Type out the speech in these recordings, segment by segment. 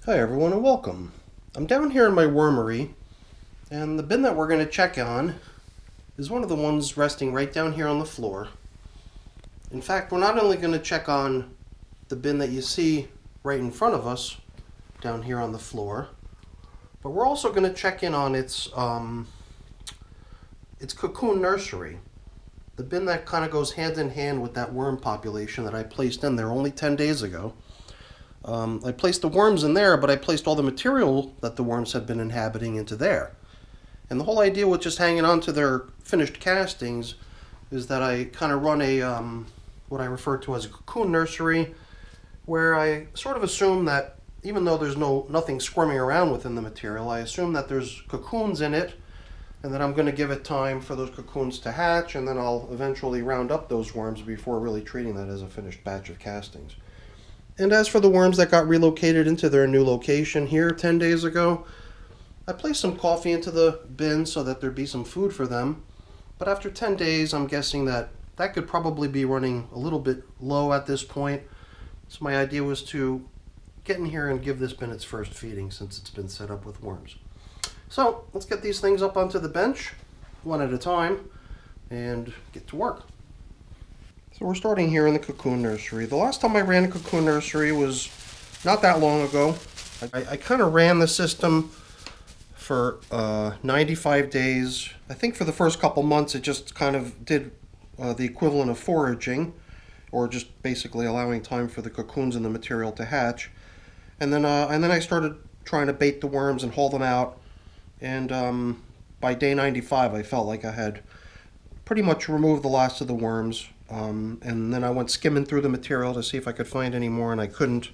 Hi everyone and welcome. I'm down here in my wormery, and the bin that we're going to check on is one of the ones resting right down here on the floor. In fact, we're not only going to check on the bin that you see right in front of us down here on the floor, but we're also going to check in on its cocoon nursery. The bin that kind of goes hand in hand with that worm population that I placed in there only 10 days ago. I placed the worms in there, but I placed all the material that the worms had been inhabiting into there. And the whole idea with just hanging on to their finished castings is that I kind of run a what I refer to as a cocoon nursery, where I sort of assume that even though there's nothing squirming around within the material, I assume that there's cocoons in it, and that I'm going to give it time for those cocoons to hatch, and then I'll eventually round up those worms before really treating that as a finished batch of castings. And as for the worms that got relocated into their new location here 10 days ago, I placed some coffee into the bin so that there'd be some food for them. But after 10 days, I'm guessing that could probably be running a little bit low at this point. So my idea was to get in here and give this bin its first feeding since it's been set up with worms. So let's get these things up onto the bench one at a time and get to work. So we're starting here in the cocoon nursery. The last time I ran a cocoon nursery was not that long ago. I kind of ran the system for 95 days. I think for the first couple months it just kind of did the equivalent of foraging, or just basically allowing time for the cocoons and the material to hatch. And then I started trying to bait the worms and haul them out. And by day 95 I felt like I had pretty much removed the last of the worms. And then I went skimming through the material to see if I could find any more, and I couldn't.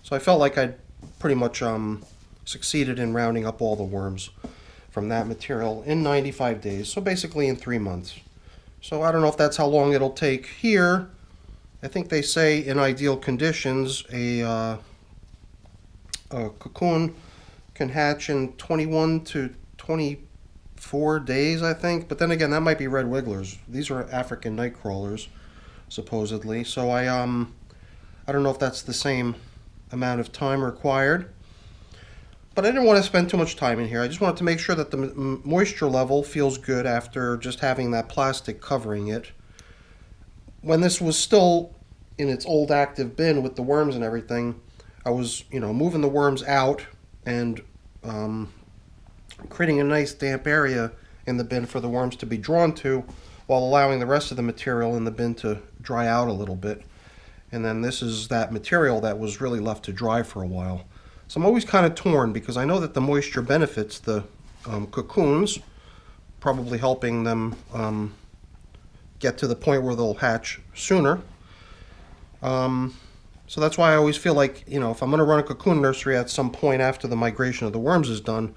So I felt like I'd pretty much succeeded in rounding up all the worms from that material in 95 days, so basically in 3 months. So I don't know if that's how long it'll take here. I think they say in ideal conditions a cocoon can hatch in 21 to 24 days, I think. But then again, that might be red wigglers. These are African night crawlers, supposedly. So I don't know if that's the same amount of time required. But I didn't want to spend too much time in here. I just wanted to make sure that the moisture level feels good after just having that plastic covering it. When this was still in its old active bin with the worms and everything, I was, moving the worms out and creating a nice damp area in the bin for the worms to be drawn to, while allowing the rest of the material in the bin to dry out a little bit. And then this is that material that was really left to dry for a while. So I'm always kind of torn, because I know that the moisture benefits the cocoons, probably helping them get to the point where they'll hatch sooner. So that's why I always feel like, if I'm going to run a cocoon nursery at some point after the migration of the worms is done,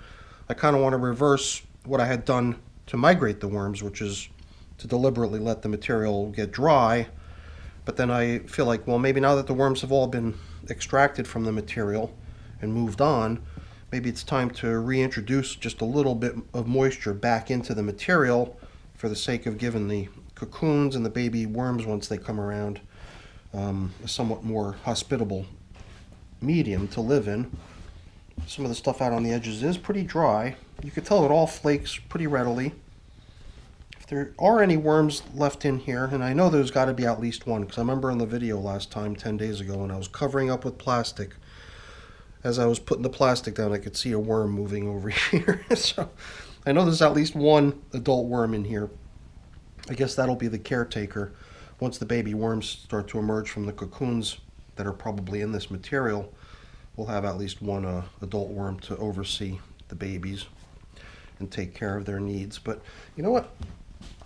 I kind of want to reverse what I had done to migrate the worms, which is to deliberately let the material get dry. But then I feel like, well, maybe now that the worms have all been extracted from the material and moved on, maybe it's time to reintroduce just a little bit of moisture back into the material for the sake of giving the cocoons and the baby worms, once they come around, a somewhat more hospitable medium to live in. Some of the stuff out on the edges is pretty dry. You can tell it all flakes pretty readily. If there are any worms left in here, and I know there's got to be at least one, because I remember in the video last time, 10 days ago, when I was covering up with plastic, as I was putting the plastic down, I could see a worm moving over here. So I know there's at least one adult worm in here. I guess that'll be the caretaker. Once the baby worms start to emerge from the cocoons that are probably in this material, we'll have at least one adult worm to oversee the babies and take care of their needs. But you know what?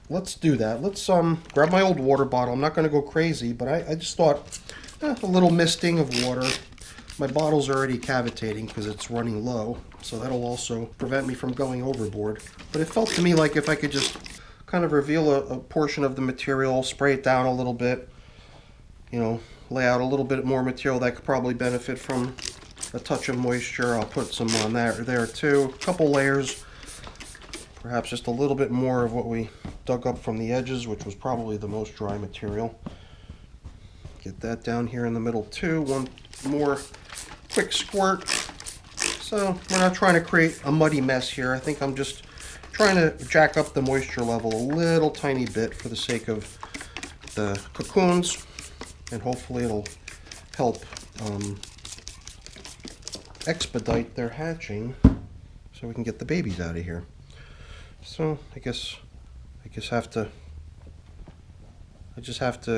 Let's do that. Let's grab my old water bottle. I'm not going to go crazy, but I just thought a little misting of water. My bottle's already cavitating because it's running low, so that'll also prevent me from going overboard. But it felt to me like if I could just kind of reveal a portion of the material, spray it down a little bit, lay out a little bit more material that could probably benefit from a touch of moisture. I'll put some on there too. A couple layers, perhaps just a little bit more of what we dug up from the edges, which was probably the most dry material. Get that down here in the middle too. One more quick squirt. So we're not trying to create a muddy mess here. I think I'm just trying to jack up the moisture level a little tiny bit for the sake of the cocoons, and hopefully it'll help expedite their hatching so we can get the babies out of here. So I just have to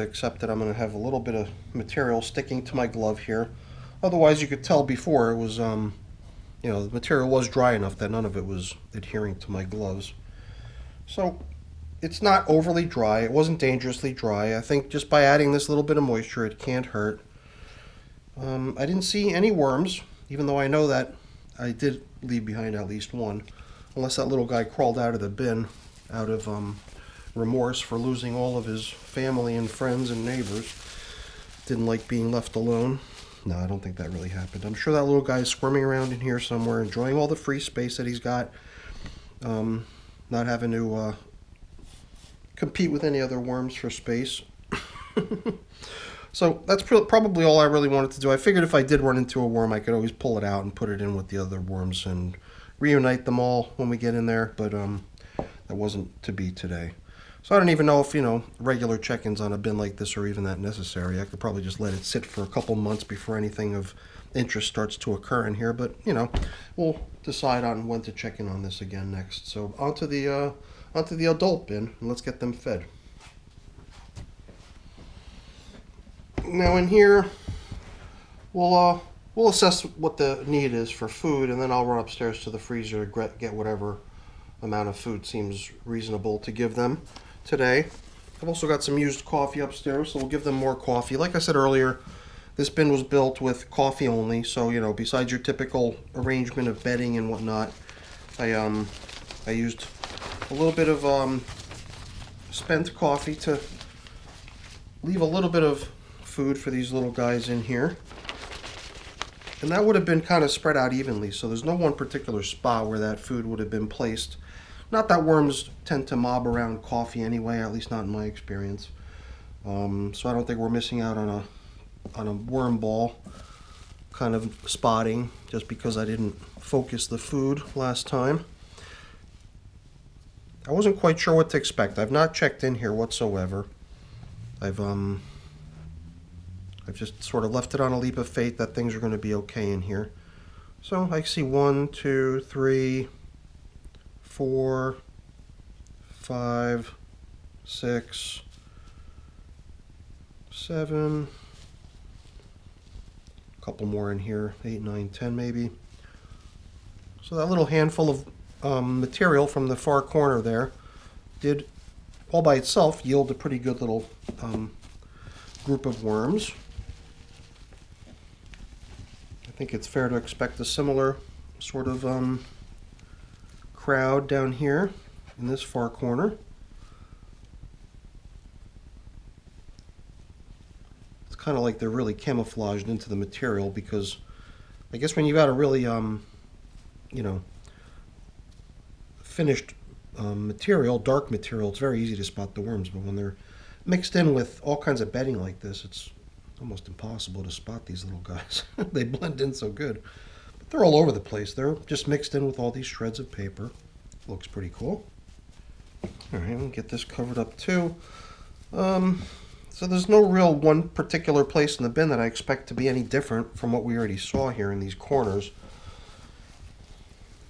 accept that I'm going to have a little bit of material sticking to my glove here. Otherwise, you could tell before it was, you know, the material was dry enough that none of it was adhering to my gloves. So it's not overly dry. It wasn't dangerously dry. I think just by adding this little bit of moisture, it can't hurt. I didn't see any worms, even though I know that I did leave behind at least one, unless that little guy crawled out of the bin out of remorse for losing all of his family and friends and neighbors. Didn't like being left alone. No, I don't think that really happened. I'm sure that little guy is squirming around in here somewhere, enjoying all the free space that he's got, not having to compete with any other worms for space. So that's probably all I really wanted to do. I figured if I did run into a worm, I could always pull it out and put it in with the other worms and reunite them all when we get in there, but that wasn't to be today. So I don't even know if, you know, regular check-ins on a bin like this are even that necessary. I could probably just let it sit for a couple months before anything of interest starts to occur in here, but, you know, we'll decide on when to check in on this again next. So onto the adult bin, and let's get them fed. Now in here, we'll assess what the need is for food, and then I'll run upstairs to the freezer to get whatever amount of food seems reasonable to give them today. I've also got some used coffee upstairs, so we'll give them more coffee. Like I said earlier, this bin was built with coffee only, so, you know, besides your typical arrangement of bedding and whatnot, I used a little bit of spent coffee to leave a little bit of food for these little guys in here. And that would have been kind of spread out evenly, so there's no one particular spot where that food would have been placed. Not that worms tend to mob around coffee anyway, at least not in my experience. So I don't think we're missing out on a worm ball kind of spotting just because I didn't focus the food last time. I wasn't quite sure what to expect. I've not checked in here whatsoever. I've just sort of left it on a leap of faith that things are going to be okay in here. So I see 1, 2, 3, 4, 5, 6, 7, a couple more in here, 8, 9, 10 maybe. So that little handful of material from the far corner there did all by itself yield a pretty good little group of worms. I think it's fair to expect a similar sort of crowd down here in this far corner. It's kind of like they're really camouflaged into the material, because I guess when you've got a really, you know, finished material, dark material, it's very easy to spot the worms, but when they're mixed in with all kinds of bedding like this, it's almost impossible to spot these little guys. They blend in so good. But they're all over the place. They're just mixed in with all these shreds of paper. Looks pretty cool. Alright, we'll get this covered up too. So there's no real one particular place in the bin that I expect to be any different from what we already saw here in these corners.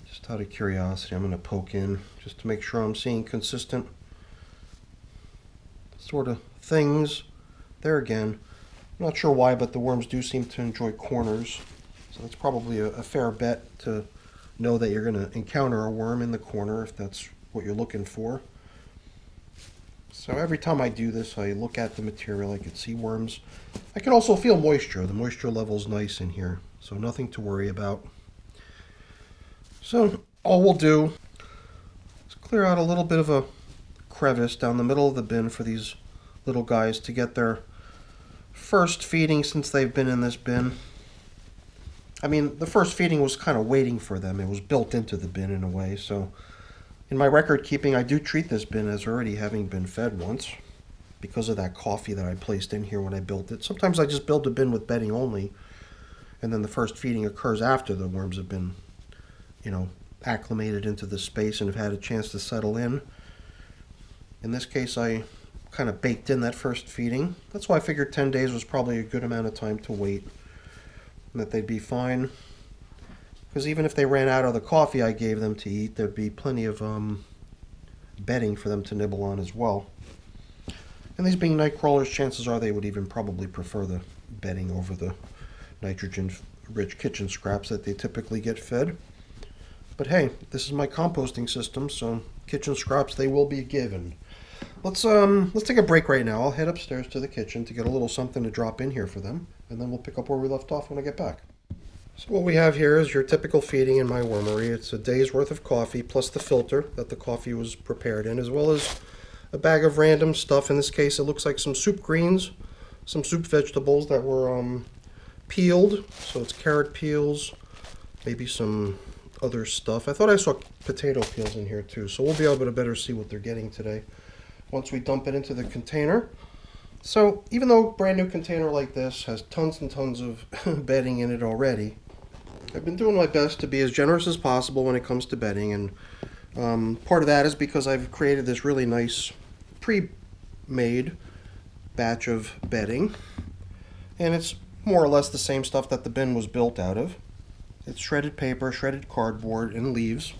Just out of curiosity, I'm going to poke in just to make sure I'm seeing consistent sort of things. There again. I'm not sure why, but the worms do seem to enjoy corners. So that's probably a fair bet to know that you're going to encounter a worm in the corner if that's what you're looking for. So every time I do this, I look at the material, I can see worms. I can also feel moisture. The moisture level's nice in here, so nothing to worry about. So all we'll do is clear out a little bit of a crevice down the middle of the bin for these little guys to get their first feeding since they've been in this bin. I mean, the first feeding was kind of waiting for them. It was built into the bin in a way, so in my record keeping, I do treat this bin as already having been fed once because of that coffee that I placed in here when I built it. Sometimes I just build a bin with bedding only, and then the first feeding occurs after the worms have been you know, acclimated into the space and have had a chance to settle in. In this case, I kind of baked in that first feeding. That's why I figured 10 days was probably a good amount of time to wait, and that they'd be fine. Because even if they ran out of the coffee I gave them to eat, there'd be plenty of bedding for them to nibble on as well. And these being night crawlers, chances are they would even probably prefer the bedding over the nitrogen-rich kitchen scraps that they typically get fed. But hey, this is my composting system, so kitchen scraps they will be given. Let's take a break right now. I'll head upstairs to the kitchen to get a little something to drop in here for them, and then we'll pick up where we left off when I get back. So what we have here is your typical feeding in my wormery. It's a day's worth of coffee plus the filter that the coffee was prepared in, as well as a bag of random stuff. In this case, it looks like some soup greens, some soup vegetables that were peeled. So it's carrot peels, maybe some other stuff. I thought I saw potato peels in here too, so we'll be able to better see what they're getting today once we dump it into the container. So even though a brand new container like this has tons and tons of bedding in it already, I've been doing my best to be as generous as possible when it comes to bedding, and part of that is because I've created this really nice pre-made batch of bedding, and it's more or less the same stuff that the bin was built out of. It's shredded paper, shredded cardboard, and leaves,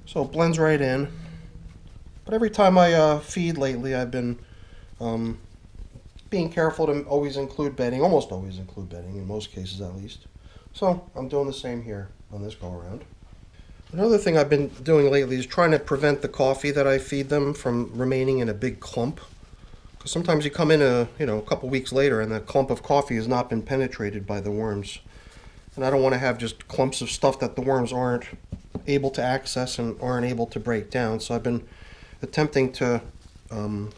so it blends right in. But every time I feed lately, I've been being careful to always include bedding, almost always include bedding, in most cases at least. So I'm doing the same here on this go around. Another thing I've been doing lately is trying to prevent the coffee that I feed them from remaining in a big clump. Because sometimes you come in a couple weeks later and the clump of coffee has not been penetrated by the worms. And I don't want to have just clumps of stuff that the worms aren't able to access and aren't able to break down. So I've been attempting to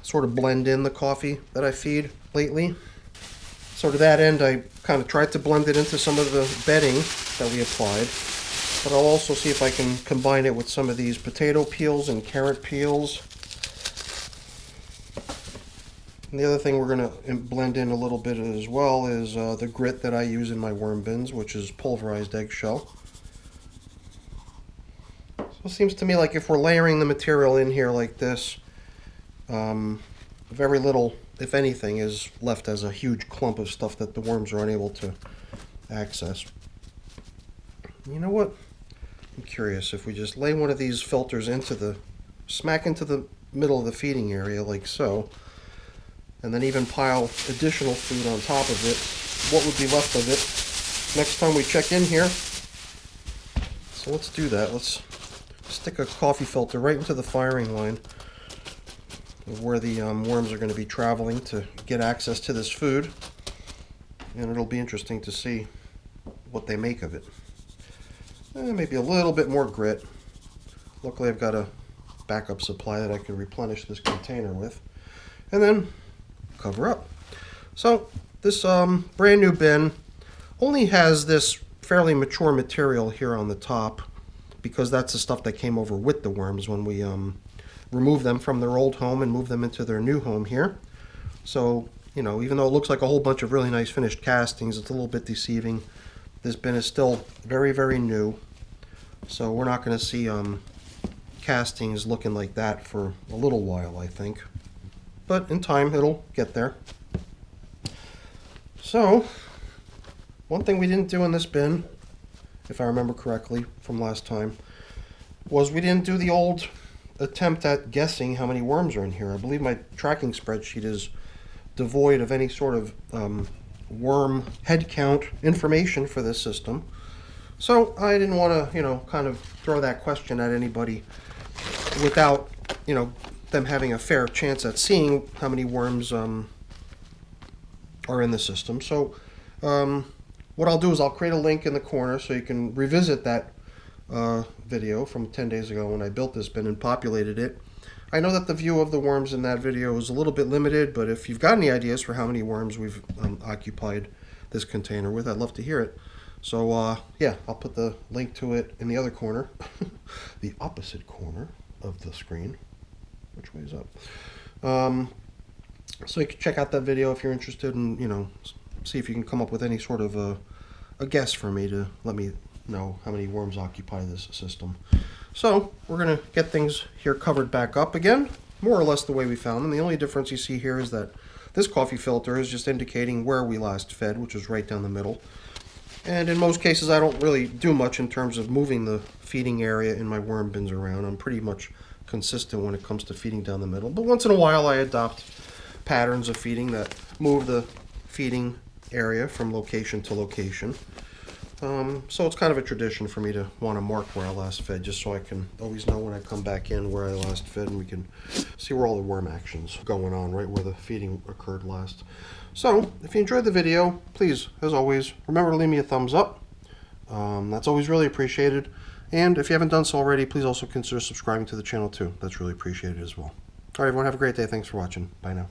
sort of blend in the coffee that I feed lately. So to that end, I kind of tried to blend it into some of the bedding that we applied, but I'll also see if I can combine it with some of these potato peels and carrot peels. And the other thing we're going to blend in a little bit as well is the grit that I use in my worm bins, which is pulverized eggshell. So it seems to me like if we're layering the material in here like this, very little, if anything, is left as a huge clump of stuff that the worms are unable to access. You know what? I'm curious if we just lay one of these filters smack into the middle of the feeding area like so, and then even pile additional food on top of it, what would be left of it next time we check in here? So let's do that. Let's stick a coffee filter right into the firing line of where the worms are going to be traveling to get access to this food, and it'll be interesting to see what they make of it. Maybe a little bit more grit. Luckily I've got a backup supply that I can replenish this container with, and then cover up. So this brand new bin only has this fairly mature material here on the top, because that's the stuff that came over with the worms when we remove them from their old home and move them into their new home here. So, even though it looks like a whole bunch of really nice finished castings, it's a little bit deceiving. This bin is still very, very new, so we're not going to see castings looking like that for a little while, I think. But in time, it'll get there. So, one thing we didn't do in this bin, if I remember correctly from last time, was we didn't do the old attempt at guessing how many worms are in here. I believe my tracking spreadsheet is devoid of any sort of worm head count information for this system. So I didn't want to, kind of throw that question at anybody without, them having a fair chance at seeing how many worms are in the system. So what I'll do is I'll create a link in the corner so you can revisit that video from 10 days ago when I built this bin and populated it. I know that the view of the worms in that video is a little bit limited, but if you've got any ideas for how many worms we've occupied this container with, I'd love to hear it. So yeah, I'll put the link to it in the other corner, the opposite corner of the screen. Which way is up? So you can check out that video if you're interested, and see if you can come up with any sort of a guess for me to let me know how many worms occupy this system. So we're going to get things here covered back up again, more or less the way we found them. The only difference you see here is that this coffee filter is just indicating where we last fed, which is right down the middle. And in most cases I don't really do much in terms of moving the feeding area in my worm bins around. I'm pretty much consistent when it comes to feeding down the middle. But once in a while I adopt patterns of feeding that move the feeding area from location to location. So it's kind of a tradition for me to want to mark where I last fed, just so I can always know when I come back in where I last fed, and we can see where all the worm action's going on, right where the feeding occurred last. So if you enjoyed the video, please, as always, remember to leave me a thumbs up. That's always really appreciated. And if you haven't done so already, please also consider subscribing to the channel too. That's really appreciated as well. All right, everyone, have a great day. Thanks for watching. Bye now.